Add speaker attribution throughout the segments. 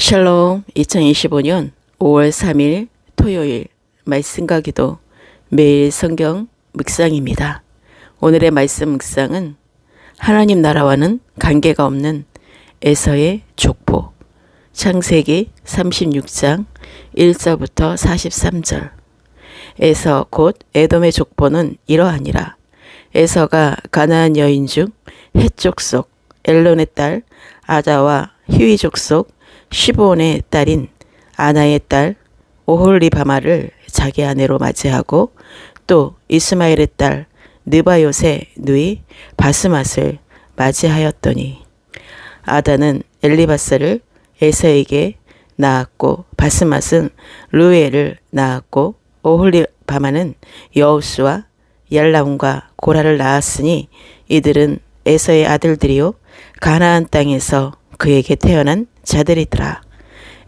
Speaker 1: 샬롬. 2025년 5월 3일 토요일 말씀과 기도 매일 성경 묵상입니다. 오늘의 말씀 묵상은 하나님 나라와는 관계가 없는 에서의 족보, 창세기 36장 1절부터 43절. 에서 곧 에돔의 족보는 이러하니라. 에서가 가나안 여인 중 헷 족속 엘론의 딸 아다와 휴이 족속 시브온의 딸인 아나의 딸 오홀리바마를 자기 아내로 맞이하고 또 이스마엘의 딸 느바요의 누이 바스맛을 맞이하였더니 아다는 엘리바스를 에서에게 낳았고 바스맛은 루엘을 낳았고 오홀리바마는 여우스와 얄람과 고라를 낳았으니 이들은 에서의 아들들이요 가나안 땅에서 그에게 태어난 자들이더라.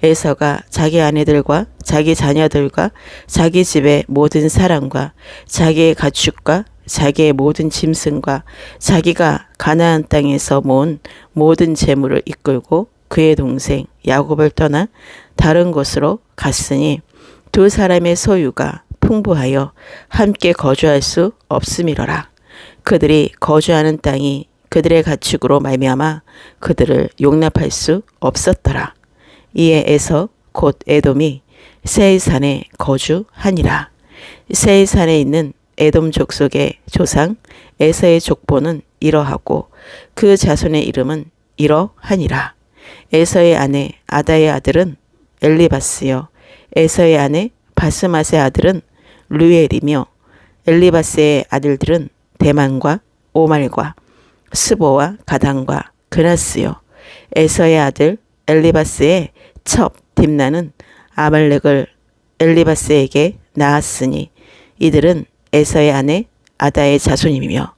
Speaker 1: 에서가 자기 아내들과 자기 자녀들과 자기 집의 모든 사람과 자기의 가축과 자기의 모든 짐승과 자기가 가나안 땅에서 모은 모든 재물을 이끌고 그의 동생 야곱을 떠나 다른 곳으로 갔으니 두 사람의 소유가 풍부하여 함께 거주할 수 없음이로라. 그들이 거주하는 땅이 그들의 가축으로 말미암아 그들을 용납할 수 없었더라. 이에 에서 곧 에돔이 세일산에 거주하니라. 세일산에 있는 에돔 족속의 조상 에서의 족보는 이러하고 그 자손의 이름은 이러하니라. 에서의 아내 아다의 아들은 엘리바스요 에서의 아내 바스맛의 아들은 루엘이며 엘리바스의 아들들은 대만과 오말과 스보와 가단과 그나스요 에서의 아들 엘리바스의 첩 딥나는 아말렉을 엘리바스에게 낳았으니 이들은 에서의 아내 아다의 자손이며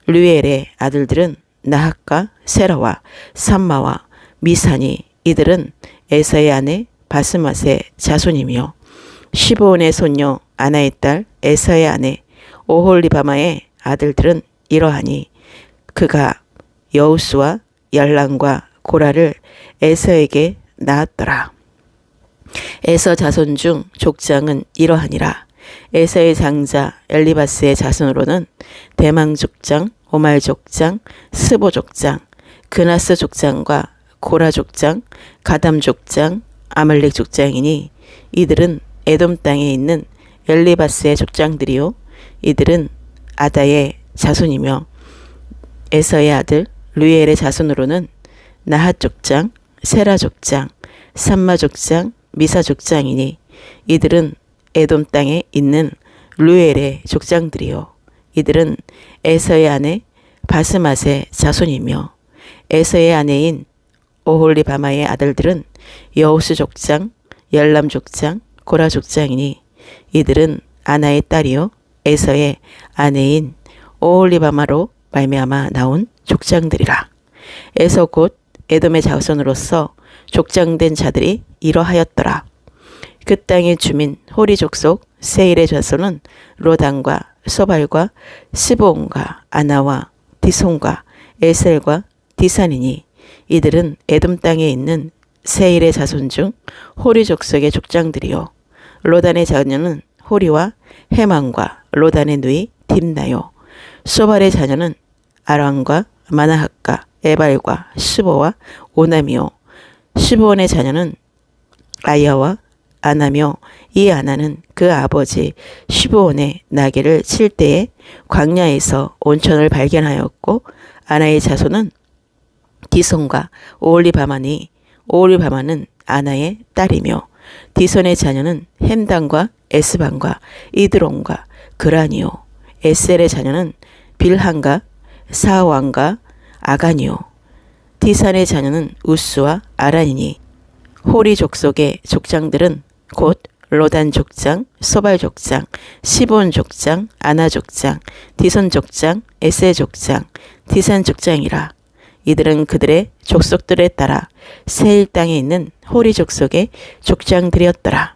Speaker 1: 류엘의 아들들은 나핫과 세라와 삼마와 미산이 이들은 에서의 아내 바스맛의 자손이며 시브온의 손녀 아나의 딸 에서의 아내 오홀리바마의 아들들은 이러하니 그가 여우스와 얄람과 고라를 에서에게 낳았더라. 에서 자손 중 족장은 이러하니라. 에서의 장자 엘리바스의 자손으로는 대망 족장, 오말 족장, 스보 족장, 그나스 족장과 고라 족장, 가담 족장, 아말렉 족장이니 이들은 에돔 땅에 있는 엘리바스의 족장들이요 이들은 아다의 자손이며 에서의 아들 루엘의 자손으로는 나핫 족장, 세라 족장, 삼마 족장, 미사 족장이니 이들은 에돔 땅에 있는 루엘의 족장들이요 이들은 에서의 아내 바스맛의 자손이며 에서의 아내인 오홀리바마의 아들들은 여우스 족장, 얄람 족장, 고라 족장이니 이들은 아나의 딸이요 에서의 아내인 오홀리바마로 말미암아 나온 족장들이라. 에서 곧 에돔의 자손으로서 족장된 자들이 이러하였더라. 그 땅의 주민 호리 족속 세일의 자손은 로단과 소발과 스보온과 아나와 디손과 에셀과 디산이니 이들은 에돔 땅에 있는 세일의 자손 중 호리 족속의 족장들이요 로단의 자녀는 호리와 헤만과 로단의 누이 딥나요 소발의 자녀는 아람과 마나핫과 에발과 스보와 오남이요 스보온의 자녀는 아야와 아나며 이 아나는 그 아버지 시브온의 나귀를 칠 때에 광야에서 온천을 발견하였고 아나의 자손은 디손과 오홀리바마니 오홀리바마는 아나의 딸이며 디손의 자녀는 햄단과 에스반과 이드론과 그라니요 에셀의 자녀는 빌한과 사왕과 아가니요 디산의 자녀는 우스와 아란이니 호리 족속의 족장들은 곧 로단 족장, 소발 족장, 시본 족장, 아나 족장, 디손 족장, 에세 족장, 디산 족장이라. 이들은 그들의 족속들에 따라 세일 땅에 있는 호리 족속의 족장들이었더라.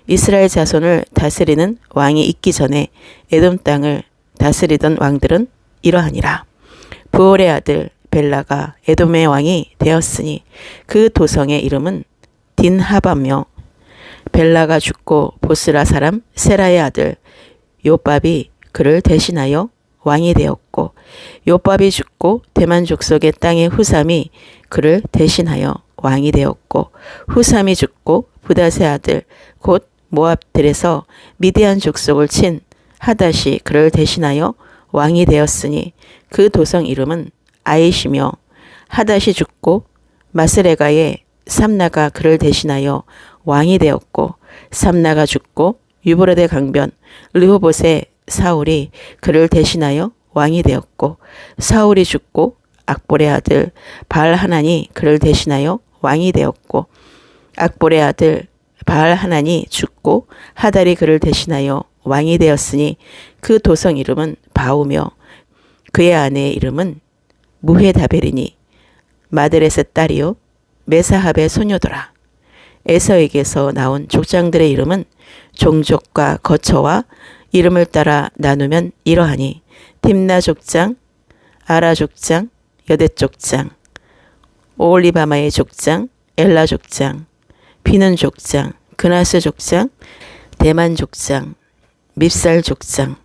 Speaker 1: 이스라엘 자손을 다스리는 왕이 있기 전에 에돔 땅을 다스리던 왕들은 이러하니라. 부올의 아들 벨라가 에돔의 왕이 되었으니 그 도성의 이름은 딘하바며 벨라가 죽고 보스라 사람 세라의 아들 요밥이 그를 대신하여 왕이 되었고 요밥이 죽고 대만 족속의 땅의 후삼이 그를 대신하여 왕이 되었고 후삼이 죽고 부닷의 아들 곧 모압들에서 미디안 족속을 친 하닷이 그를 대신하여 왕이 되었으니 그 도성 이름은 아이시며 하닷이 죽고 마스레가의 삼나가 그를 대신하여 왕이 되었고 삼나가 죽고 유브라데 강변 르호봇의 사울이 그를 대신하여 왕이 되었고 사울이 죽고 악볼의 아들 바알하난이 그를 대신하여 왕이 되었고 악볼의 아들 바알하난이 죽고 하달이 그를 대신하여 왕이 되었으니 그 도성 이름은 바우며 그의 아내의 이름은 무헤다벨이니 마드렛의 딸이요 메사합의 소녀더라. 에서에게서 나온 족장들의 이름은 종족과 거처와 이름을 따라 나누면 이러하니 딥나 족장, 아라 족장, 여댓 족장, 오홀리바마의 족장, 엘라 족장, 비는 족장, 그나스 족장, 대만 족장, 밉살 족장,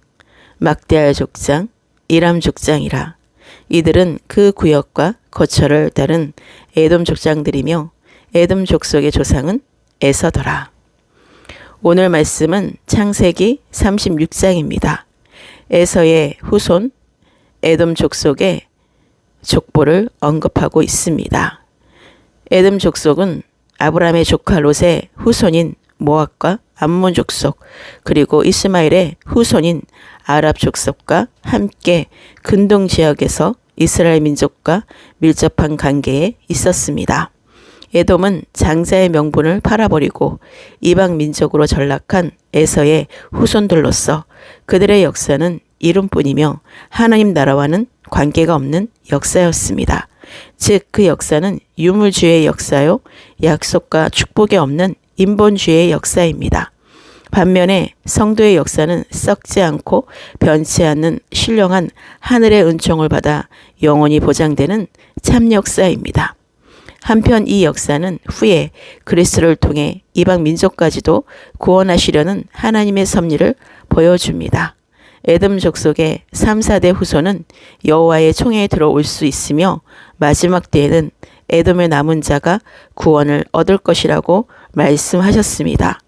Speaker 1: 막대알 족장, 이람 족장이라. 이들은 그 구역과 거처를 따른 에돔 족장들이며 에돔 족속의 조상은 에서더라. 오늘 말씀은 창세기 36장입니다. 에서의 후손 에돔 족속의 족보를 언급하고 있습니다. 에돔 족속은 아브라함의 조카 롯의 후손인 모압과 암몬 족속 그리고 이스마엘의 후손인 아랍 족속과 함께 근동 지역에서 이스라엘 민족과 밀접한 관계에 있었습니다. 에돔은 장자의 명분을 팔아버리고 이방 민족으로 전락한 에서의 후손들로서 그들의 역사는 이름뿐이며 하나님 나라와는 관계가 없는 역사였습니다. 즉 그 역사는 유물주의의 역사요 약속과 축복이 없는 인본주의의 역사입니다. 반면에 성도의 역사는 썩지 않고 변치 않는 신령한 하늘의 은총을 받아 영원히 보장되는 참 역사입니다. 한편 이 역사는 후에 그리스도를 통해 이방 민족까지도 구원하시려는 하나님의 섭리를 보여줍니다. 에돔 족속의 3, 4대 후손은 여호와의 총회에 들어올 수 있으며 마지막 때에는 에돔의 남은 자가 구원을 얻을 것이라고 말씀하셨습니다.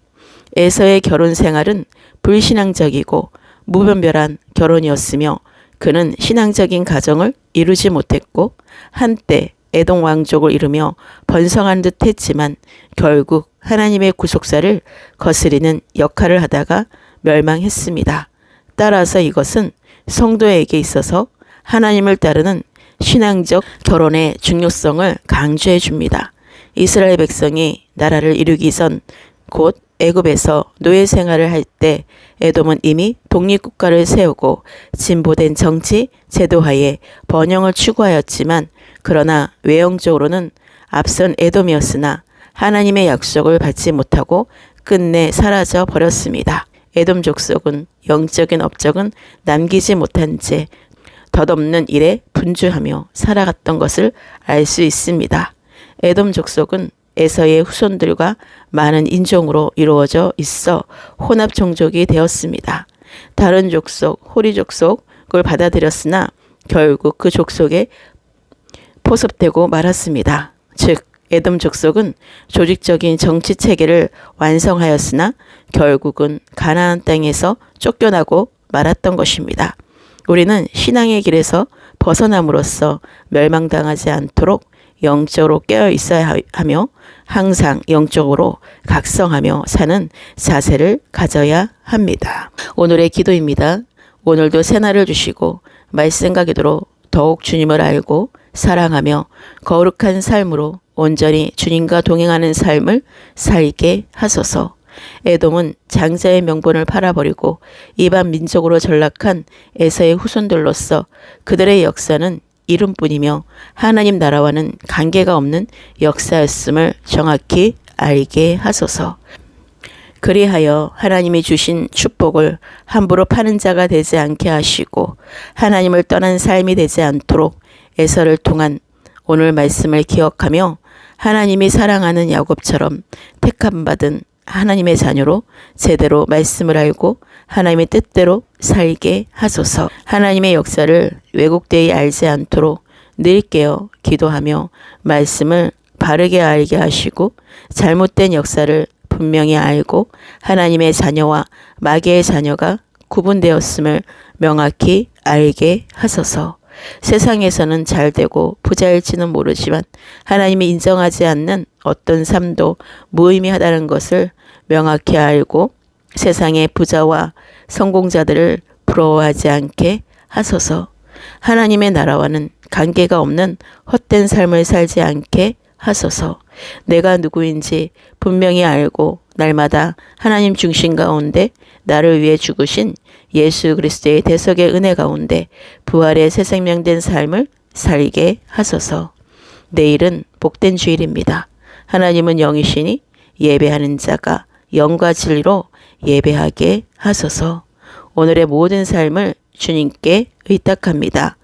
Speaker 1: 에서의 결혼 생활은 불신앙적이고 무분별한 결혼이었으며 그는 신앙적인 가정을 이루지 못했고 한때 에돔 왕족을 이루며 번성한 듯 했지만 결국 하나님의 구속사를 거스리는 역할을 하다가 멸망했습니다. 따라서 이것은 성도에게 있어서 하나님을 따르는 신앙적 결혼의 중요성을 강조해 줍니다. 이스라엘 백성이 나라를 이루기 전 곧 애굽에서 노예 생활을 할 때 에돔은 이미 독립국가를 세우고 진보된 정치 제도하에 번영을 추구하였지만 그러나 외형적으로는 앞선 에돔이었으나 하나님의 약속을 받지 못하고 끝내 사라져 버렸습니다. 에돔 족속은 영적인 업적은 남기지 못한 채 덧없는 일에 분주하며 살아갔던 것을 알 수 있습니다. 에돔 족속은 에서의 후손들과 많은 인종으로 이루어져 있어 혼합 종족이 되었습니다. 다른 족속, 호리 족속을 받아들였으나 결국 그 족속에 포섭되고 말았습니다. 즉 에돔 족속은 조직적인 정치 체계를 완성하였으나 결국은 가나안 땅에서 쫓겨나고 말았던 것입니다. 우리는 신앙의 길에서 벗어남으로써 멸망당하지 않도록 영적으로 깨어 있어야 하며 항상 영적으로 각성하며 사는 자세를 가져야 합니다. 오늘의 기도입니다. 오늘도 새날을 주시고 말씀과 기도로 더욱 주님을 알고 사랑하며 거룩한 삶으로 온전히 주님과 동행하는 삶을 살게 하소서. 에돔은 장자의 명분을 팔아버리고 이방 민족으로 전락한 에서의 후손들로서 그들의 역사는 이름뿐이며 하나님 나라와는 관계가 없는 역사였음을 정확히 알게 하소서. 그리하여 하나님이 주신 축복을 함부로 파는 자가 되지 않게 하시고 하나님을 떠난 삶이 되지 않도록 에서를 통한 오늘 말씀을 기억하며 하나님이 사랑하는 야곱처럼 택함받은 하나님의 자녀로 제대로 말씀을 알고 하나님의 뜻대로 살게 하소서. 하나님의 역사를 왜곡되이 알지 않도록 늘 깨어 기도하며 말씀을 바르게 알게 하시고 잘못된 역사를 분명히 알고 하나님의 자녀와 마귀의 자녀가 구분되었음을 명확히 알게 하소서. 세상에서는 잘되고 부자일지는 모르지만 하나님이 인정하지 않는 어떤 삶도 무의미하다는 것을 명확히 알고 세상의 부자와 성공자들을 부러워하지 않게 하소서. 하나님의 나라와는 관계가 없는 헛된 삶을 살지 않게 하소서. 내가 누구인지 분명히 알고 날마다 하나님 중심 가운데 나를 위해 죽으신 예수 그리스도의 대속의 은혜 가운데 부활의 새 생명된 삶을 살게 하소서. 내일은 복된 주일입니다. 하나님은 영이시니 예배하는 자가 영과 진리로 예배하게 하소서. 오늘의 모든 삶을 주님께 의탁합니다.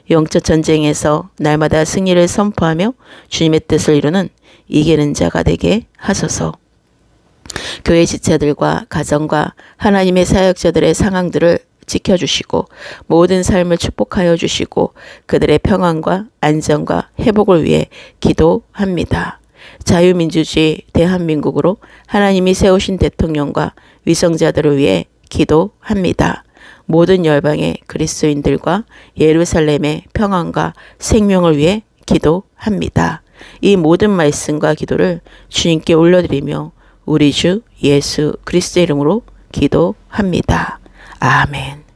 Speaker 1: 영적 전쟁에서 날마다 승리를 선포하며 주님의 뜻을 이루는 이기는 자가 되게 하소서. 교회 지체들과 가정과 하나님의 사역자들의 상황들을 지켜주시고 모든 삶을 축복하여 주시고 그들의 평안과 안정과 회복을 위해 기도합니다. 자유민주주의 대한민국으로 하나님이 세우신 대통령과 위성자들을 위해 기도합니다. 모든 열방의 그리스도인들과 예루살렘의 평안과 생명을 위해 기도합니다. 이 모든 말씀과 기도를 주님께 올려드리며 우리 주 예수 그리스도의 이름으로 기도합니다. 아멘.